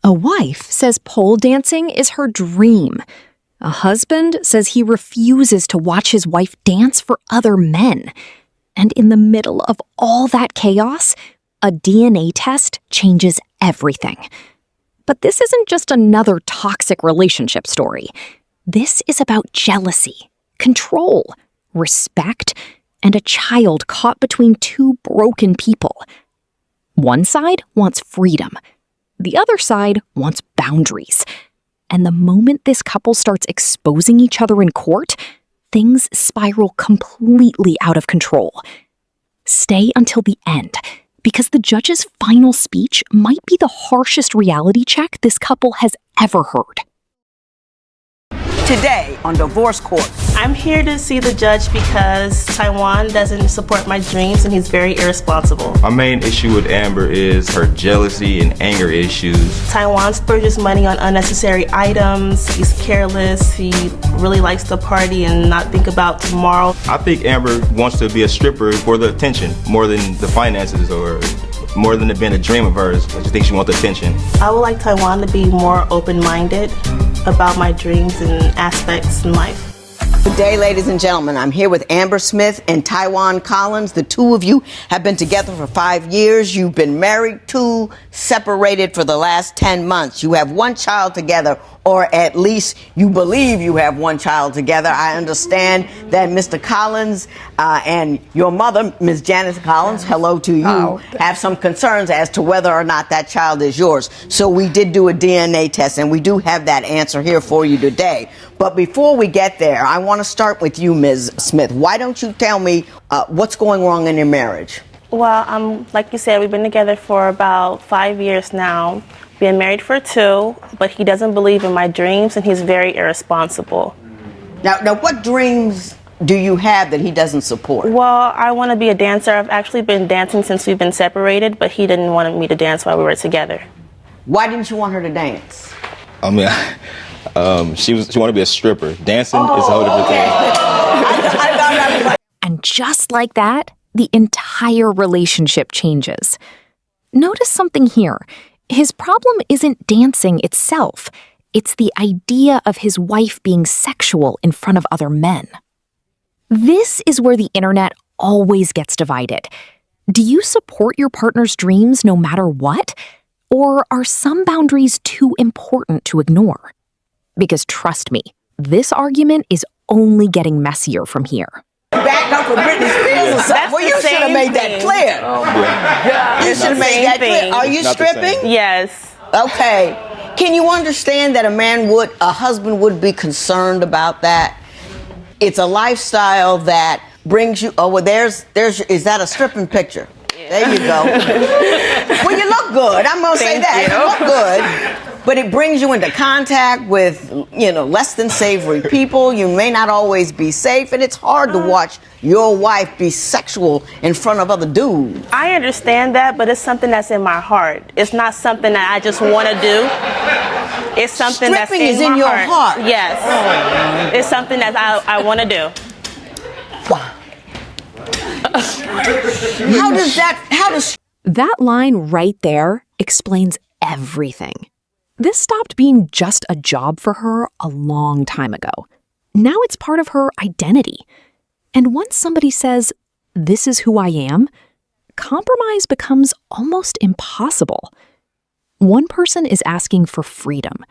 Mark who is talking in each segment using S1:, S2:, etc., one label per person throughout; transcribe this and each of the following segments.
S1: A wife says pole dancing is her dream. A husband says he refuses to watch his wife dance for other men. And in the middle of all that chaos, a DNA test changes everything. But this isn't just another toxic relationship story. This is about jealousy, control, respect, and a child caught between two broken people. One side wants freedom. The other side wants boundaries. And the moment this couple starts exposing each other in court, things spiral completely out of control. Stay until the end, because the judge's final speech might be the harshest reality check this couple has ever heard.
S2: Today on Divorce Court.
S3: I'm here to see the judge because Taiwan doesn't support my dreams and he's very irresponsible.
S4: My main issue with Amber is her jealousy and anger issues.
S3: Taiwan spurges money on unnecessary items. He's careless. He really likes to party and not think about tomorrow.
S4: I think Amber wants to be a stripper for the attention more than the finances or more than it being a dream of hers. I just think she wants the attention.
S3: I would like Taiwan to be more open-minded about my dreams and aspects in life.
S2: Good day, ladies and gentlemen. I'm here with Amber Smith and Taiwan Collins. The two of you have been together for 5 years. You've been married to, separated for the last 10 months. You have one child together, or at least you believe you have one child together. I understand that Mr. Collins and your mother, Ms. Janice Collins, hello to you, have some concerns as to whether or not that child is yours. So we did do a DNA test, and we do have that answer here for you today. But before we get there, I want to start with you, Ms. Smith. Why don't you tell me what's going wrong in your marriage?
S3: Well, like you said, we've been together for about 5 years now. Been married for 2, but he doesn't believe in my dreams and he's very irresponsible.
S2: Now, what dreams do you have that he doesn't support?
S3: Well, I want to be a dancer. I've actually been dancing since we've been separated, but he didn't want me to dance while we were together.
S2: Why didn't you want her to dance?
S4: I mean, she wanted to be a stripper. Dancing is a whole different thing.
S1: And just like that, the entire relationship changes. Notice something here. His problem isn't dancing itself. It's the idea of his wife being sexual in front of other men. This is where the internet always gets divided. Do you support your partner's dreams no matter what? Or are some boundaries too important to ignore? Because trust me, this argument is only getting messier from here.
S2: Back up for Britney Spears or something. Well, you should have made that clear. You should have made that clear. Are you stripping?
S3: Yes.
S2: Okay. Can you understand that a husband would be concerned about that? It's a lifestyle that brings you, is that a stripping picture? There you go. Well, you look good. I'm going to say that. You look good. But it brings you into contact with, less than savory people. You may not always be safe, and it's hard to watch your wife be sexual in front of other dudes.
S3: I understand that, but it's something that's in my heart. It's not something that I just want to do. It's something that's in my heart. Stripping is in your heart?
S2: Yes.
S3: Oh, it's something that I want to do.
S1: That line right there explains everything. This stopped being just a job for her a long time ago. Now it's part of her identity. And once somebody says, "This is who I am," compromise becomes almost impossible. One person is asking for freedom.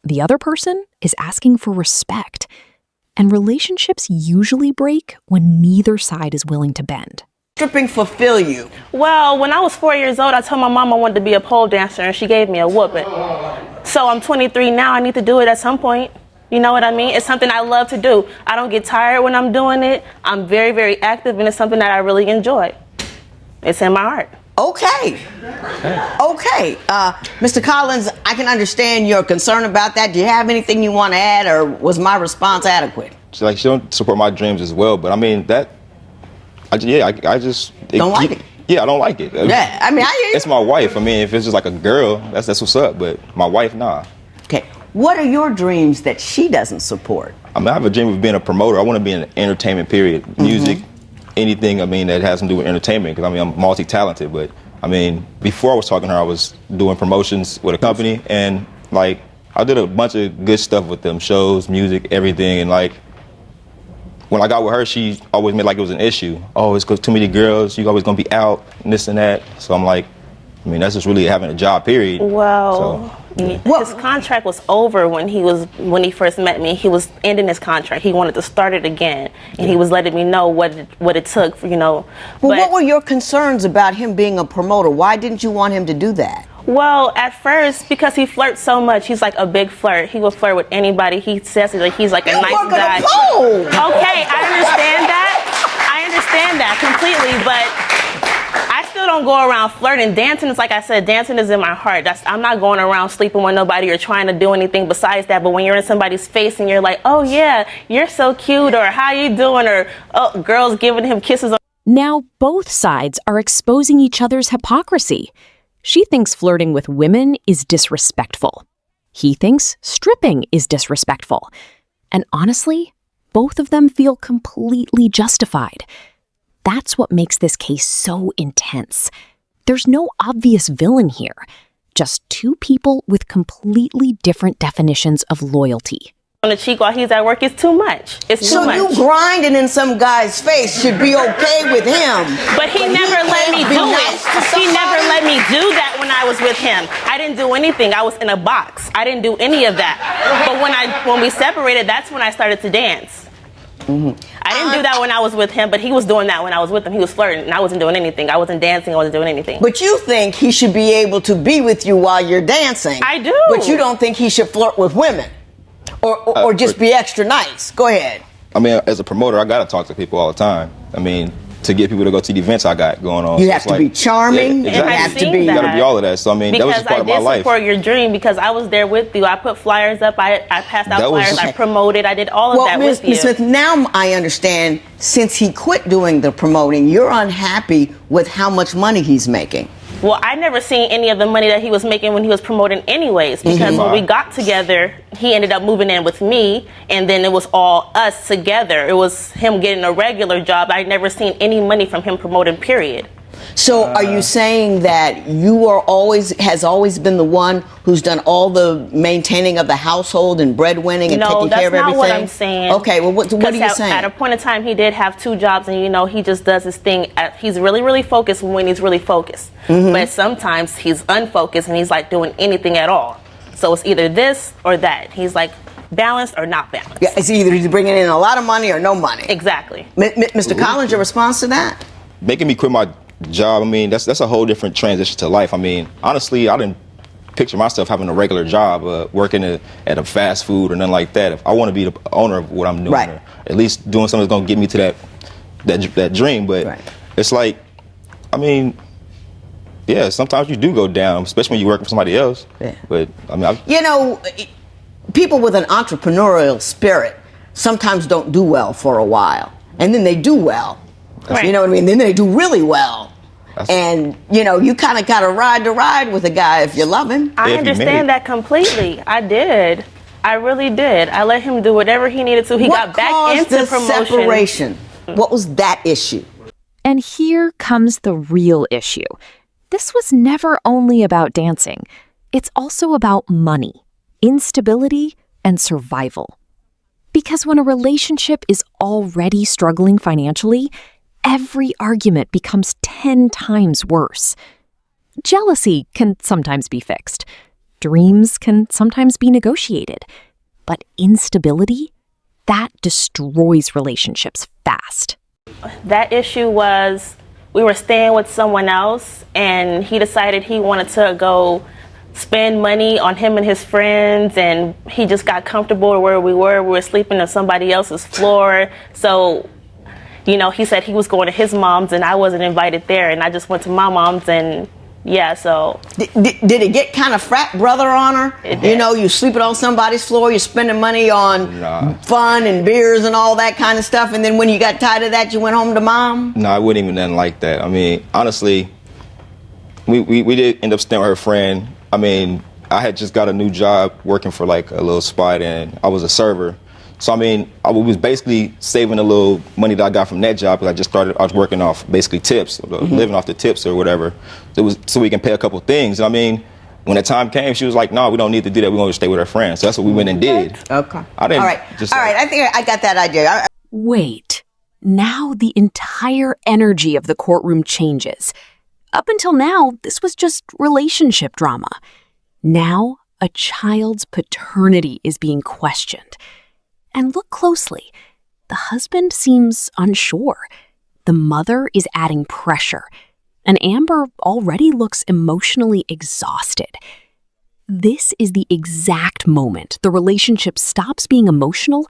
S1: The other person is asking for respect. And relationships usually break when neither side is willing to bend.
S2: Stripping fulfill you?
S3: Well, when I was 4 years old, I told my mom I wanted to be a pole dancer, and she gave me a whooping. So I'm 23 now. I need to do it at some point. You know what I mean? It's something I love to do. I don't get tired when I'm doing it. I'm very, very active, and it's something that I really enjoy. It's in my heart.
S2: Okay. Mr. Collins, I can understand your concern about that. Do you have anything you want to add, or was my response adequate?
S4: She don't support my dreams as well, but I mean, I just
S2: don't like it.
S4: Yeah, I don't like it.
S2: Yeah, I mean, I hear you.
S4: It's my wife. I mean, if it's just like a girl, that's what's up. But my wife, nah.
S2: Okay. What are your dreams that she doesn't support?
S4: I mean, I have a dream of being a promoter. I want to be in entertainment, period. Music, anything, that has to do with entertainment. Because, I'm multi-talented. But I mean, before I was talking to her, I was doing promotions with a company, and like I did a bunch of good stuff with them, shows, music, everything, and like when I got with her, she always made like it was an issue. Oh, it's because too many girls, you always gonna be out, and this and that. So I'm like, I mean, that's just really having a job, period.
S3: Well,
S4: So,
S3: his contract was over when he first met me. He was ending his contract. He wanted to start it again, and he was letting me know what it took, for,
S2: Well, what were your concerns about him being a promoter? Why didn't you want him to do that?
S3: Well, at first, because he flirts so much, he's like a big flirt. He will flirt with anybody. He says that he's like a nice guy. Okay, I understand that completely, but I still don't go around flirting. Dancing is, like I said, dancing is in my heart. I'm not going around sleeping with nobody or trying to do anything besides that. But when you're in somebody's face and you're like, oh yeah, you're so cute, or how you doing, or oh, girls giving him kisses.
S1: Now both sides are exposing each other's hypocrisy. She thinks flirting with women is disrespectful. He thinks stripping is disrespectful. And honestly, both of them feel completely justified. That's what makes this case so intense. There's no obvious villain here, just two people with completely different definitions of loyalty.
S3: On the cheek while he's at work is too much. It's too much.
S2: So you grinding in some guy's face should be okay with him.
S3: But he never let me do it. He never let me do that when I was with him. I didn't do anything. I was in a box. I didn't do any of that. But when we separated, that's when I started to dance. Mm-hmm. I didn't do that when I was with him, but he was doing that when I was with him. He was flirting, and I wasn't doing anything. I wasn't dancing. I wasn't doing anything.
S2: But you think he should be able to be with you while you're dancing.
S3: I do.
S2: But you don't think he should flirt with women or just be extra nice. Go ahead.
S4: I mean, as a promoter, I got to talk to people all the time. I mean, to get people to go to the events I got going on.
S2: You have to be charming.
S4: Yeah, exactly.
S2: You have to be.
S4: You got to be all of that. So I mean, that was just part of my life.
S3: Because I did support your dream, because I was there with you. I put flyers up. I passed out flyers. I promoted. I did all of that with you.
S2: Ms. Smith, now I understand. Since he quit doing the promoting, you're unhappy with how much money he's making.
S3: Well, I never seen any of the money that he was making when he was promoting anyways, because when we got together, he ended up moving in with me, and then it was all us together. It was him getting a regular job. I never seen any money from him promoting, period.
S2: So are you saying that you are has always been the one who's done all the maintaining of the household and breadwinning and taking care of everything?
S3: No, that's not what I'm saying.
S2: Okay, well, what are you saying?
S3: At a point in time, he did have 2 jobs, and he just does his thing. He's really, really focused when he's really focused. Mm-hmm. But sometimes he's unfocused, and he's like doing anything at all. So it's either this or that. He's like balanced or not balanced.
S2: Yeah, it's either he's bringing in a lot of money or no money.
S3: Exactly.
S2: Mr. Collins, your response to that?
S4: Making me quit my job, I mean, that's a whole different transition to life. I mean, honestly, I didn't picture myself having a regular job, working at a fast food or nothing like that. If I want to be the owner of what I'm doing,
S2: right,
S4: or at least doing something that's going to get me to that dream. But right, it's like, I mean, yeah, sometimes you do go down, especially when you work for somebody else. Yeah. But I mean,
S2: people with an entrepreneurial spirit sometimes don't do well for a while, and then they do well. Right. You know what I mean? Then they do really well. And, you kind of got to ride with a guy if you love him.
S3: I understand that completely. I did. I really did. I let him do whatever he needed to. He got back into promotion.
S2: Separation? What was that issue?
S1: And here comes the real issue. This was never only about dancing. It's also about money, instability, and survival. Because when a relationship is already struggling financially, every argument becomes 10 times worse. Jealousy can sometimes be fixed. Dreams can sometimes be negotiated. But instability, that destroys relationships fast.
S3: That issue was, we were staying with someone else, and he decided he wanted to go spend money on him and his friends, and he just got comfortable where we were. We were sleeping on somebody else's floor. So he said he was going to his mom's, and I wasn't invited there, and I just went to my mom's, and yeah, so.
S2: Did it get kind of frat brother on her?
S3: It did.
S2: You sleeping on somebody's floor, you're spending money on fun and beers and all that kind of stuff, and then when you got tired of that, you went home to mom?
S4: No, I wouldn't even nothing like that. I mean, honestly, we did end up staying with her friend. I mean, I had just got a new job working for like a little spot, and I was a server. So I mean, I was basically saving a little money that I got from that job because I was working off basically tips, living off the tips or whatever. It was so we can pay a couple things. And I mean, when the time came, she was like, "No, we don't need to do that. We're going to stay with our friends." So that's what we went and did.
S2: Okay.
S4: I didn't.
S2: All right. All right. I think I got that idea.
S1: Wait, now the entire energy of the courtroom changes. Up until now, this was just relationship drama. Now, a child's paternity is being questioned. And look closely. The husband seems unsure. The mother is adding pressure. And Amber already looks emotionally exhausted. This is the exact moment the relationship stops being emotional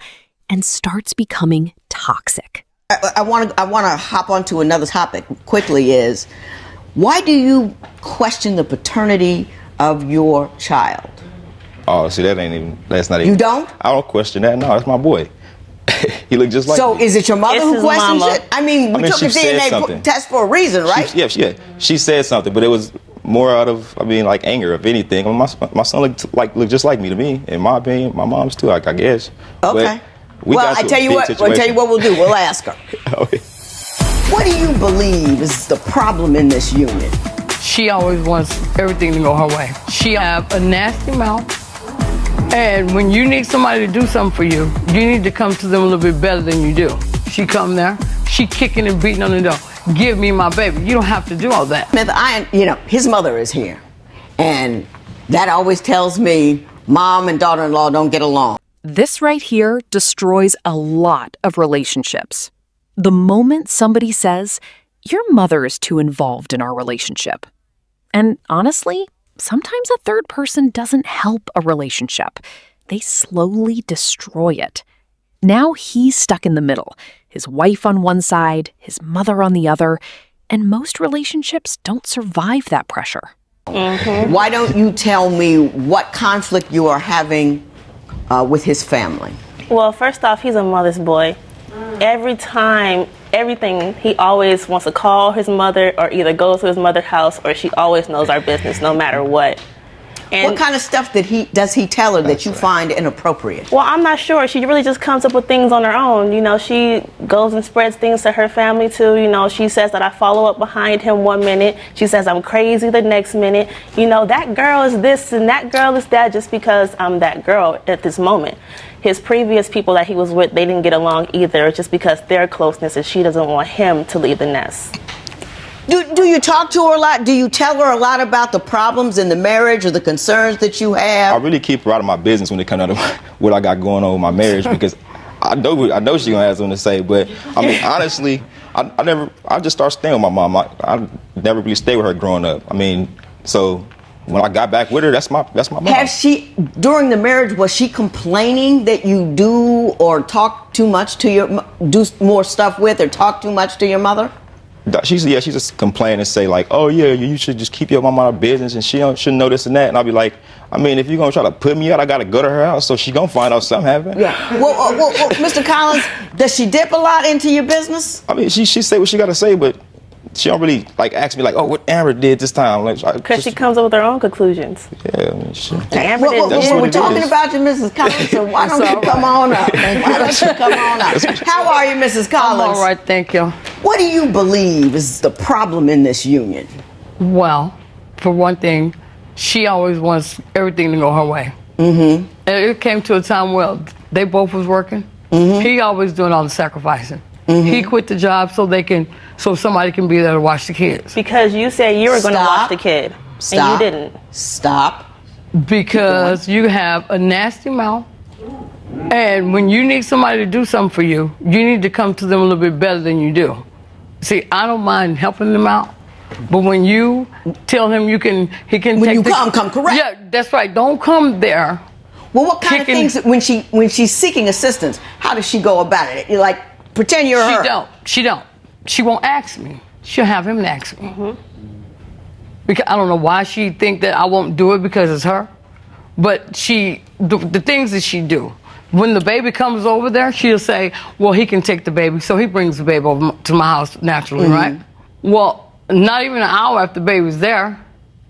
S1: and starts becoming toxic.
S2: I want to hop onto another topic quickly. Is why do you question the paternity of your child?
S4: Oh, see, that's not even.
S2: You don't?
S4: I don't question that. No, that's my boy. He looked just like
S2: So
S4: me.
S2: is it your mother
S3: It's
S2: who
S3: his
S2: questions
S3: mama.
S2: it? I mean, we took a
S4: she said
S2: DNA
S4: something.
S2: test for a reason, right?
S4: She said something, but it was more out of, like anger, if anything. I mean, my son looked just like me to me, in my opinion. My mom's too, I guess.
S2: Okay.
S4: But we got
S2: I
S4: to
S2: tell
S4: a
S2: you
S4: big
S2: what. I'll tell you what we'll do. We'll ask her.
S4: Okay.
S2: What do you believe is the problem in this union?
S5: She always wants everything to go her way. She have a nasty mouth. And when you need somebody to do something for you, you need to come to them a little bit better than you do. She come there, she kicking and beating on the door. Give me my baby. You don't have to do all that.
S2: Smith, his mother is here. And that always tells me mom and daughter-in-law don't get along.
S1: This right here destroys a lot of relationships. The moment somebody says, "Your mother is too involved in our relationship." And honestly, sometimes a third person doesn't help a relationship. They slowly destroy it. Now he's stuck in the middle, his wife on one side, his mother on the other, and most relationships don't survive that pressure.
S3: Mm-hmm.
S2: Why don't you tell me what conflict you are having with his family?
S3: Well, first off, he's a mother's boy. Every time, everything, he always wants to call his mother or either go to his mother's house, or she always knows our business no matter what. And
S2: What kind of stuff does he tell her that you find inappropriate?
S3: well, I'm not sure. She really just comes up with things on her own. You know, she goes and spreads things to her family too. You know, she says that I follow up behind him one minute. She says I'm crazy the next minute. You know, that girl is this and that girl is that just because I'm that girl at this moment. His previous people that he was with, they didn't get along either just because their closeness, and she doesn't want him to leave the nest.
S2: Do you talk to her a lot? Do you tell her a lot about the problems in the marriage or the concerns that you
S4: I
S2: have?
S4: really keep her out of my business when it comes to what I got going on with my marriage because I know she's gonna have something to say. But I mean, honestly, I just started staying with my mom. I never really stayed with her growing up. I mean, so when I got back with her, that's my mom.
S2: Has she, during the marriage, was she complaining that you do or talk too much to do more stuff with or talk too much to your mother?
S4: She just complain and say like, oh yeah, you should just keep your mom out of business and she shouldn't know this and that. And I'll be like, I mean, if you're gonna try to put me out, I gotta go to her house, so she gonna find out something happened.
S2: Yeah. Well, Mr. Collins, does she dip a lot into your business?
S4: I mean, she say what she gotta say, but she don't really like ask me like, oh, what Amber did this time. Like,
S3: Because she comes up with her own conclusions.
S4: Yeah, I mean, shit.
S3: Amber did
S4: That's
S3: this.
S4: what
S2: We're
S4: it
S2: talking
S4: is.
S2: about you, Mrs. Collins, so why don't you come on up? Why don't you come on up? How are you, Mrs. Collins?
S5: I'm all right, thank you.
S2: What do you believe is the problem in this union?
S5: Well, for one thing, she always wants everything to go her way. Mm-hmm. And it came to a time where they both was working. Mm-hmm. He always doing all the sacrificing. Mm-hmm. He quit the job so somebody can be there to watch the kids.
S3: Because you said you were going to watch the kid.
S2: Stop.
S3: And you didn't.
S2: Stop.
S5: Because you have a nasty mouth. And when you need somebody to do something for you, you need to come to them a little bit better than you do. See, I don't mind helping them out, but when you tell him he can
S2: When
S5: take
S2: you come correct.
S5: Yeah, that's right. Don't come there.
S2: Well, what kind of things when she's seeking assistance? How does she go about it? You like pretend you're her.
S5: She don't. She won't ask me. She'll have him ask me. Mm-hmm. Because I don't know why she think that I won't do it because it's her, but the things that she do. When the baby comes over there, she'll say, well, he can take the baby. So he brings the baby over to my house naturally, mm-hmm. right? Well, not even an hour after the baby's there,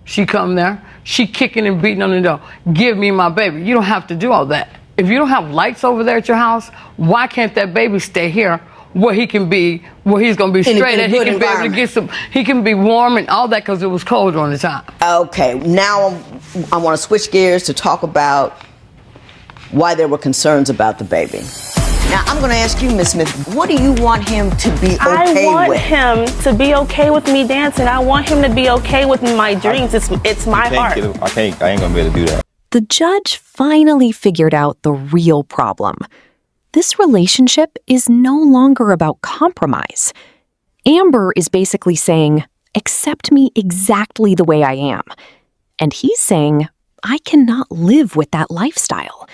S5: she come there. She kicking and beating on the door. Give me my baby. You don't have to do all that. if you don't have lights over there at your house, why can't that baby stay here where he can be, where he's going to be straight and he can be able to get some, he can be warm and all that because it was cold on the time.
S2: Okay, now I want to switch gears to talk about why there were concerns about the baby. Now, I'm going to ask you, Ms. Smith, what do you want him to be okay with?
S3: I want him to be okay with me dancing. I want him to be okay with my dreams. It's my heart.
S4: I ain't going to be able to do that.
S1: The judge finally figured out the real problem. This relationship is no longer about compromise. Amber is basically saying, accept me exactly the way I am. And he's saying, I cannot live with that lifestyle.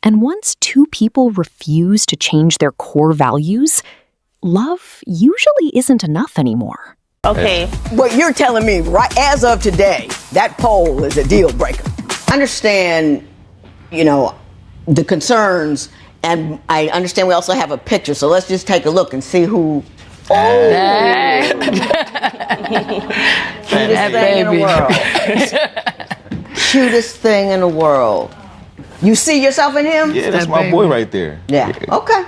S1: And once two people refuse to change their core values, love usually isn't enough anymore.
S3: Okay.
S2: What you're telling me, right as of today, that poll is a deal breaker. I understand, the concerns, and I understand we also have a picture, so let's just take a look and see who.
S5: That
S2: baby. Cutest thing in the world. You see yourself in him?
S4: Yeah, that's my boy right there.
S2: Yeah. Okay.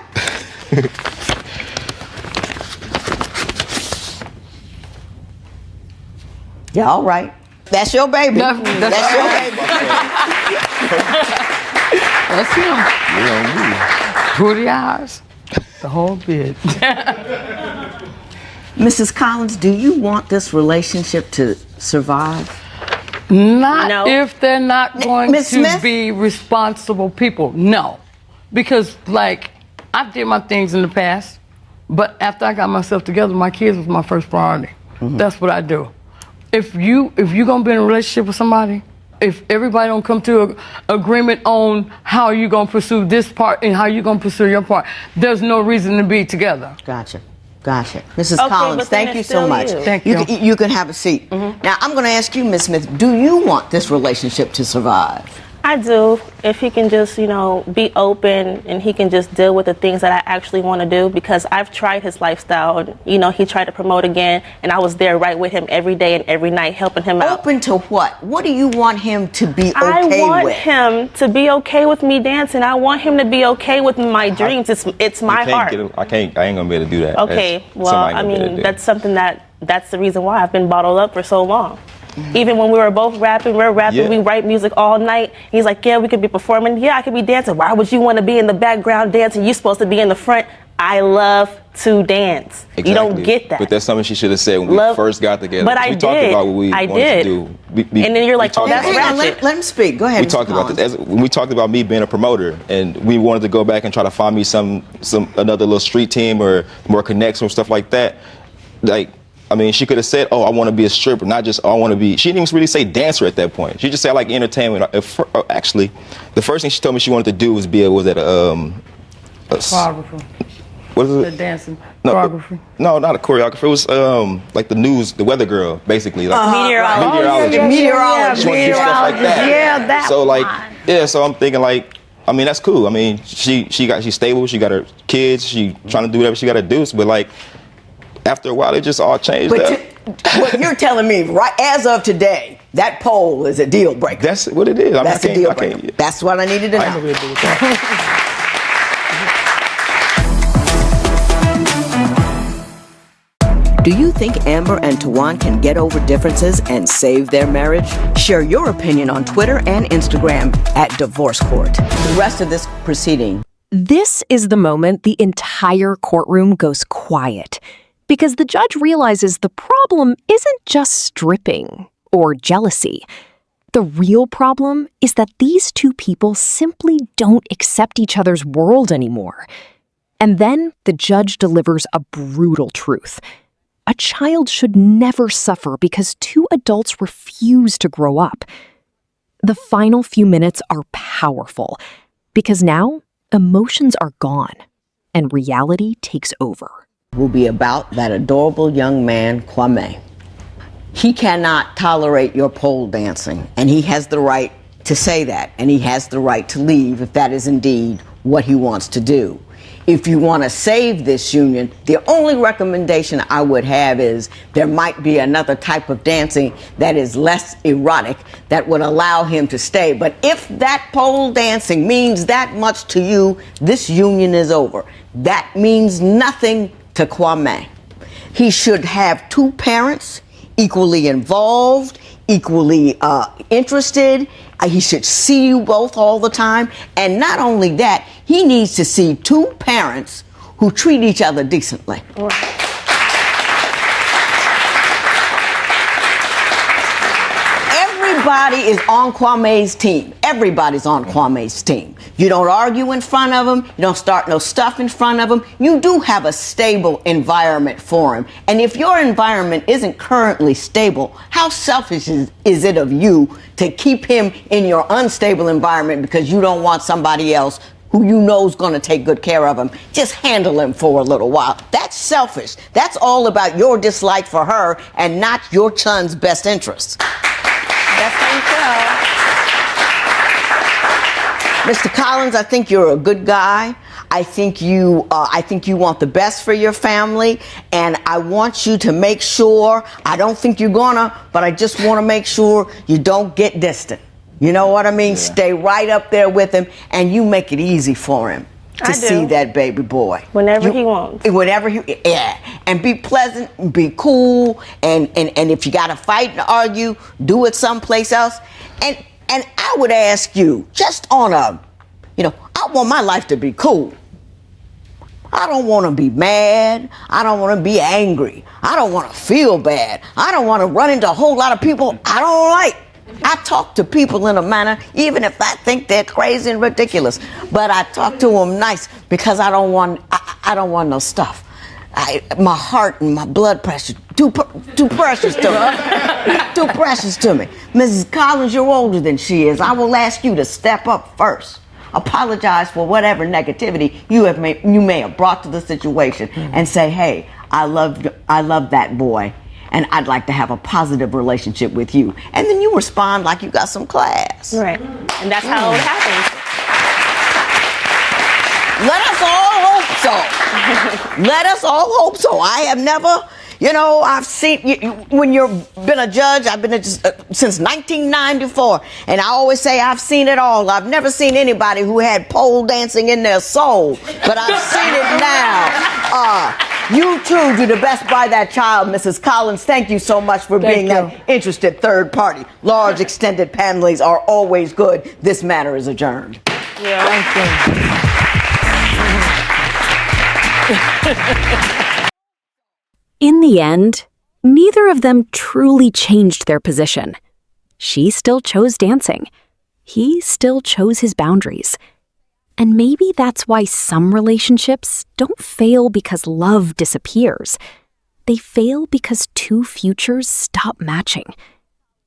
S2: Yeah, all right. That's your baby. That's your baby.
S5: That's him. 40 hours. The whole bit.
S2: Mrs. Collins, do you want this relationship to survive?
S5: Not if they're not going
S2: Ms.
S5: to
S2: Smith?
S5: be responsible people. No. Because, I did my things in the past, but after I got myself together, my kids was my first priority. Mm-hmm. That's what I do. If you're going to be in a relationship with somebody, if everybody don't come to an agreement on how you're going to pursue this part and how you're going to pursue your part, there's no reason to be together.
S2: Gotcha. Mrs. Collins, thank you so much.
S5: Thank you.
S2: You can have a seat. Mm-hmm. Now, I'm going to ask you, Ms. Smith, do you want this relationship to survive?
S3: I do. If he can just, be open and he can just deal with the things that I actually want to do, because I've tried his lifestyle. He tried to promote again, and I was there right with him every day and every night helping him out.
S2: Open to what? What do you want him to be okay with?
S3: I want him to be okay with me dancing. I want him to be okay with my dreams. It's my heart.
S4: I ain't going to be able to do that.
S3: Okay, that's something that's the reason why I've been bottled up for so long. Mm-hmm. Even when we were both rapping, we write music all night. He's like, yeah, we could be performing. Yeah, I could be dancing. Why would you want to be in the background dancing? You're supposed to be in the front. I love to dance. Exactly. You don't get that.
S4: But that's something she should have said when we first got together.
S3: But we
S4: talked about what we wanted to do.
S3: And then you're like, oh, that's ratchet.
S2: Let him speak. Go ahead.
S4: We talked about this. We talked about me being a promoter, and we wanted to go back and try to find me another little street team or more connects or stuff like that. She could have said, oh, I want to be a stripper, not just, oh, I want to be, she didn't even really say dancer at that point. She just said, I like entertainment. Actually, the first thing she told me she wanted to do was be
S5: choreographer.
S4: What is it?
S5: The dancing choreographer.
S4: No, not a choreographer. It was like the news, the weather girl, basically.
S3: Meteorologist.
S4: Meteorologist. Stuff like that.
S3: Yeah, that
S4: so I'm thinking that's cool. She's stable, she got her kids, she trying to do whatever she got to do, but after a while, it just all changed up.
S2: What you're telling me, right as of today, that poll is a deal breaker.
S4: That's what it is.
S2: That's a deal breaker. That's what I needed to know. Do you think Amber and Taiwan can get over differences and save their marriage? Share your opinion on Twitter and Instagram at Divorce Court. The rest of this proceeding.
S1: This is the moment the entire courtroom goes quiet, because the judge realizes the problem isn't just stripping or jealousy. The real problem is that these two people simply don't accept each other's world anymore. And then the judge delivers a brutal truth. A child should never suffer because two adults refuse to grow up. The final few minutes are powerful, because now emotions are gone and reality takes over.
S2: Will be about that adorable young man, Kwame. He cannot tolerate your pole dancing, and he has the right to say that, and he has the right to leave if that is indeed what he wants to do. if you want to save this union, the only recommendation I would have is there might be another type of dancing that is less erotic that would allow him to stay. But if that pole dancing means that much to you, this union is over. That means nothing to Kwame. He should have two parents equally involved, equally interested. He should see you both all the time. And not only that, he needs to see two parents who treat each other decently. Everybody is on Kwame's team. Everybody's on Kwame's team. You don't argue in front of him. You don't start no stuff in front of him. You do have a stable environment for him. And if your environment isn't currently stable, how selfish is it of you to keep him in your unstable environment because you don't want somebody else who you know is going to take good care of him? Just handle him for a little while. That's selfish. That's all about your dislike for her and not your son's best interests.
S3: That's how you feel.
S2: Mr. Collins, I think you're a good guy. I think you want the best for your family, and I want you to make sure, I don't think you're gonna, but I just want to make sure you don't get distant. You know what I mean? Yeah. Stay right up there with him, and you make it easy for him to see that baby boy.
S3: Whenever he wants.
S2: Whenever he, yeah. And be pleasant, be cool, and if you got to fight and argue, do it someplace else. And I would ask you, just on a, I want my life to be cool. I don't want to be mad. I don't want to be angry. I don't want to feel bad. I don't want to run into a whole lot of people I don't like. I talk to people in a manner, even if I think they're crazy and ridiculous, but I talk to them nice because I don't want no stuff. My heart and my blood pressure too precious to me. Too precious to me. Mrs. Collins, you're older than she is. I will ask you to step up first. Apologize for whatever negativity you may have brought to the situation, and say, hey, I love that boy, and I'd like to have a positive relationship with you. And then you respond like you got some class.
S3: Right. And that's how it happens.
S2: Let us all hope so. Let us all hope so. I have never, I've seen, when you've been a judge, I've been since 1994, and I always say I've seen it all. I've never seen anybody who had pole dancing in their soul, but I've seen it now. You too do the best by that child, Mrs. Collins. Thank you so much for being that interested third party. Large extended families are always good. This matter is adjourned.
S3: Yeah.
S2: Thank you.
S1: In the end, neither of them truly changed their position. She still chose dancing. He still chose his boundaries. And maybe that's why some relationships don't fail because love disappears. They fail because two futures stop matching.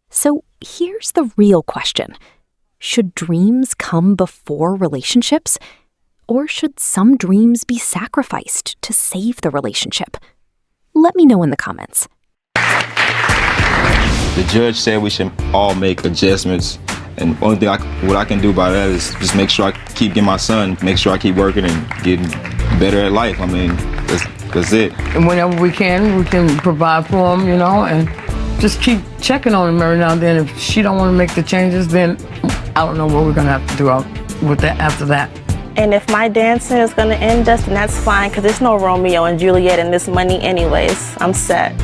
S1: So here's the real question. Should dreams come before relationships? Or should some dreams be sacrificed to save the relationship? Let me know in the comments.
S4: The judge said we should all make adjustments, and the only thing what I can do about that is just make sure I keep getting my son, make sure I keep working and getting better at life. I mean, that's it.
S5: And whenever we can provide for him, and just keep checking on him every now and then. If she don't want to make the changes, then I don't know what we're gonna have to do with that after that.
S3: And if my dancing is going to end, Justin, that's fine, because there's no Romeo and Juliet in this money anyways. I'm set.